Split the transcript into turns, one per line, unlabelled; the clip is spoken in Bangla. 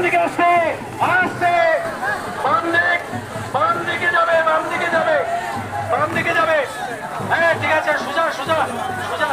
দিকে আসছে আসছে বাম দিকে যাবে বাম দিকে যাবে বাম দিকে যাবে। হ্যাঁ ঠিক আছে, সোজা সোজা সোজা।